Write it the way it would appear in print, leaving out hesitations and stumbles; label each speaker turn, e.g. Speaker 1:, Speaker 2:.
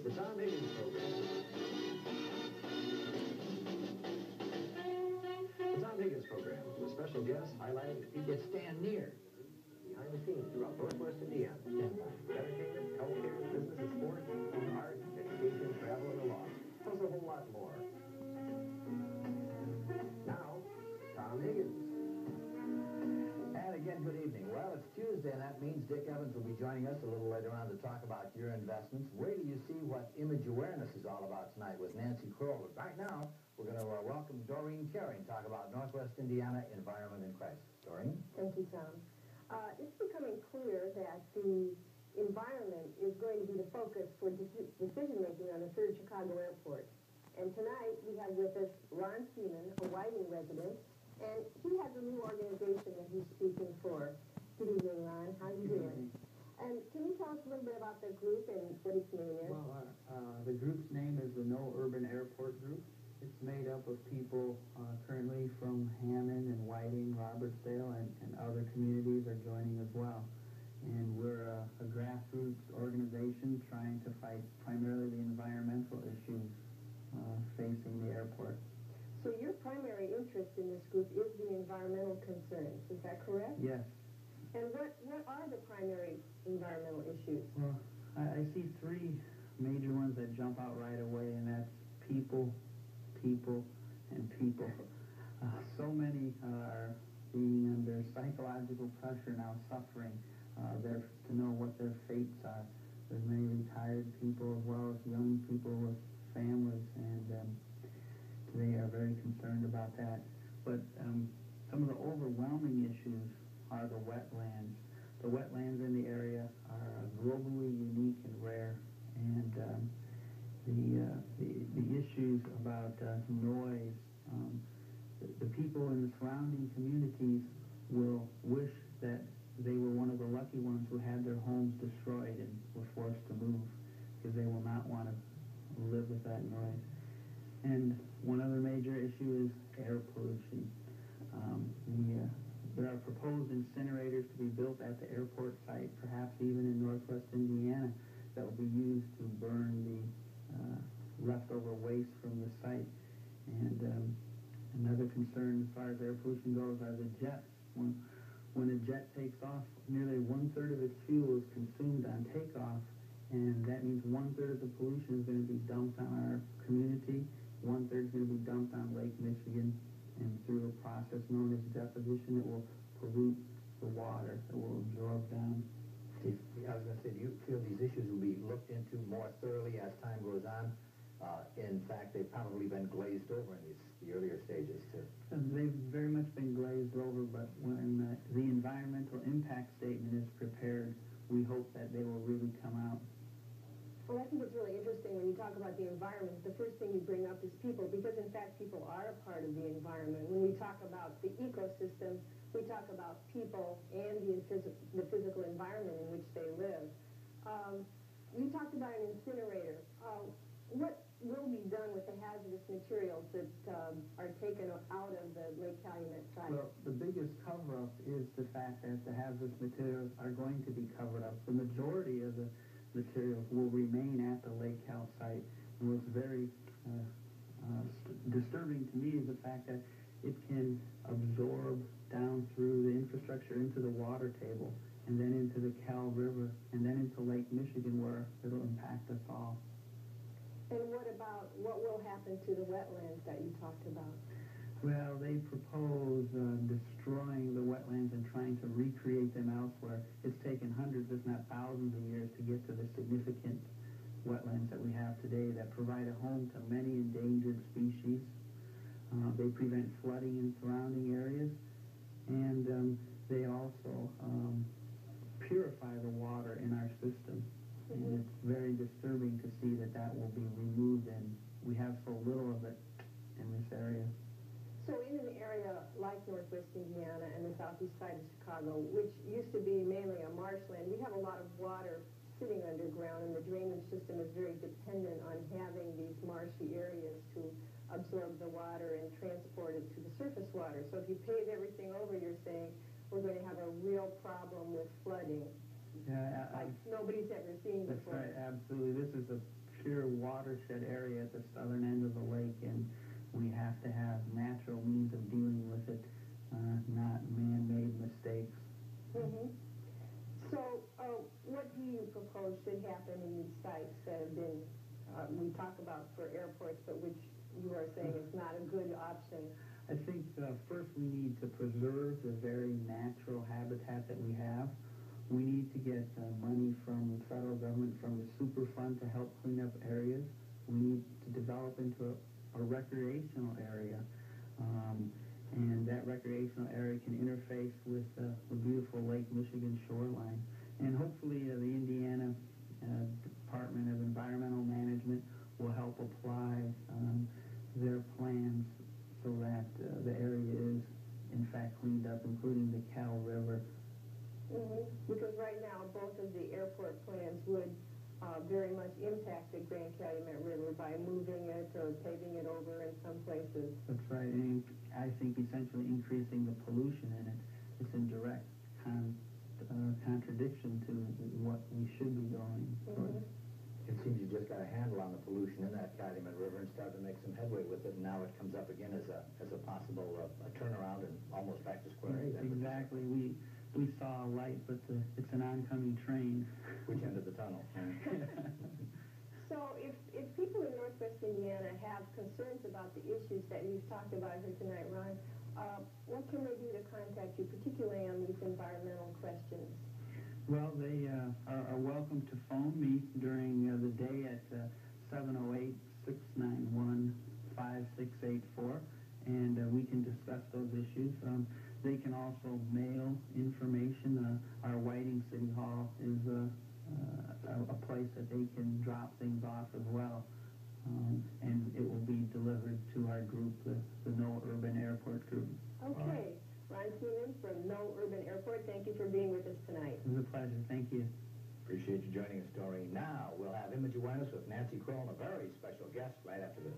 Speaker 1: The Tom Higgins Program. The Tom Higgins Program, with special guests highlighting the people
Speaker 2: It's stand near.
Speaker 1: behind the scenes throughout Northwest Indiana. Entertainment, healthcare, business and sports, art, education, travel, and the law. Plus a whole lot more. Now, Tom Higgins.
Speaker 2: And again, good evening. Well, it's Tuesday, and that means Dick Evans will be joining us a little later on to talk about your investments. Wait till you see what image awareness is all about tonight with Nancy Kroll. But right now, we're going to welcome Doreen Carey and talk about Northwest Indiana environment and crisis. Doreen?
Speaker 3: Thank you, Tom. It's becoming clear that the environment is going to be the focus for decision-making on the third Chicago Airport. And tonight, we have with us Ron Seaman, a Whiting resident, and he has a new organization that he's speaking for. Good evening, Ron. How are you doing? And can you tell us a little bit about the group and what its name is?
Speaker 4: Well, the group's name is the No Urban Airport Group. It's made up of people currently from Hammond and Whiting, Robertsdale, and other communities are joining as well. And we're a grassroots organization trying to fight primarily the environmental issues facing the airport.
Speaker 3: So your primary interest in this group is the environmental concerns. Is that correct?
Speaker 4: Yes.
Speaker 3: And what are the primary environmental issues?
Speaker 4: Well, I see three major ones that jump out right away, and that's people, people, and people. So many are being under psychological pressure now, suffering to know what their fates are. There's many retired people as well as young people with families, and they are very concerned about that. But some of the overwhelming issues are the wetlands. The wetlands in the area are globally unique and rare, and the issues about noise, the people in the surrounding communities will wish that they were one of the lucky ones who had their homes destroyed and were forced to move, because they will not want to live with that noise. And one other major issue is air pollution. There are proposed incinerators to be built at the airport site, perhaps even in Northwest Indiana, that will be used to burn the leftover waste from the site. And another concern as far as air pollution goes are the jets. When a jet takes off, nearly 1/3 of its fuel is consumed on takeoff, and that means 1/3 of the pollution is going to be dumped on our community, 1/3 is going to be dumped on Lake Michigan, and through a process known as deposition, it will pollute the water, it will absorb down.
Speaker 2: I was going to say, do you feel these issues will be looked into more thoroughly as time goes on? In fact, they've probably been glazed over in the earlier stages, too.
Speaker 4: They've very much been glazed over, but when the environmental impact statement is prepared, we hope that they will really come out.
Speaker 3: Well, I think it's really interesting when you talk about the environment, the first thing you bring up is people, because in fact people are a part of the environment. When we talk about the ecosystem, we talk about people and the physical environment in which they live. You talked about an incinerator. What will be done with the hazardous materials that are taken out of the Lake Calumet site?
Speaker 4: Well, the biggest cover-up is the fact that the hazardous materials are going to be covered up. The majority of the materials will remain at the Lake Cal site. And what's very disturbing to me is the fact that it can absorb down through the infrastructure into the water table, and then into the Cal River, and then into Lake Michigan, where it'll impact us all.
Speaker 3: And what will happen to the wetlands that you talked about?
Speaker 4: Well, they propose destroying the wetlands and trying to recreate them elsewhere. It's taken hundreds, if not thousands, of years to get to the significant wetlands that we have today that provide a home to many endangered species. They prevent flooding in surrounding areas, and they also purify the water in our system. And it's very disturbing to see that will be removed, and we have so little of it in this area.
Speaker 3: So in an area like Northwest Indiana and the southeast side of Chicago, which used to be mainly a marshland, we have a lot of water sitting underground, and the drainage system is very dependent on having these marshy areas to absorb the water and transport it to the surface water. So if you pave everything over, you're saying we're going to have a real problem with flooding.
Speaker 4: Yeah,
Speaker 3: like nobody's ever seen
Speaker 4: that's
Speaker 3: before.
Speaker 4: right, absolutely. This is a sheer watershed area at the southern end of the lake, and we have to have natural means of dealing with it, not man-made mistakes.
Speaker 3: Mm-hmm. So, what do you propose should happen in these sites that have been, we talk about for airports, but which you are saying is not a good option?
Speaker 4: I think first we need to preserve the very natural habitat that we have. We need to get money from the federal government, from the Superfund, to help clean up areas. We need to develop into a recreational area. And that recreational area can interface with the beautiful Lake Michigan shoreline. And hopefully the Indiana Department of Environmental Management will help apply their plans so that the area is, in fact, cleaned up, including the Cal River.
Speaker 3: Mm-hmm. Because right now, both of the airport plans would very much impact the Grand Calumet River by moving it or paving it over in some places.
Speaker 4: That's right, and I think essentially increasing the pollution in it. It's in direct contradiction to what we should be going towards.
Speaker 3: Mm-hmm.
Speaker 2: It seems you just got a handle on the pollution in that Calumet River and started to make some headway with it, and now it comes up again as a possible a turnaround and almost back to square A.
Speaker 4: Exactly. We saw a light, but it's an oncoming train.
Speaker 2: Which end of the tunnel?
Speaker 3: So if people in Northwest Indiana have concerns about the issues that you've talked about here tonight, Ron, what can they do to contact you, particularly on these environmental questions?
Speaker 4: Well, they are welcome to phone me during the day at 708-691-5684, and we can discuss those issues. They can also mail information. Our Whiting City Hall is a place that they can drop things off as well, and it will be delivered to our group, the No Urban Airport group.
Speaker 3: Okay. Ron Seaman from No Urban Airport, thank you for being with us tonight.
Speaker 4: It was a pleasure. Thank you.
Speaker 2: Appreciate you joining us, Doreen. Now we'll have Image Awareness with Nancy Kroll and a very special guest right after this.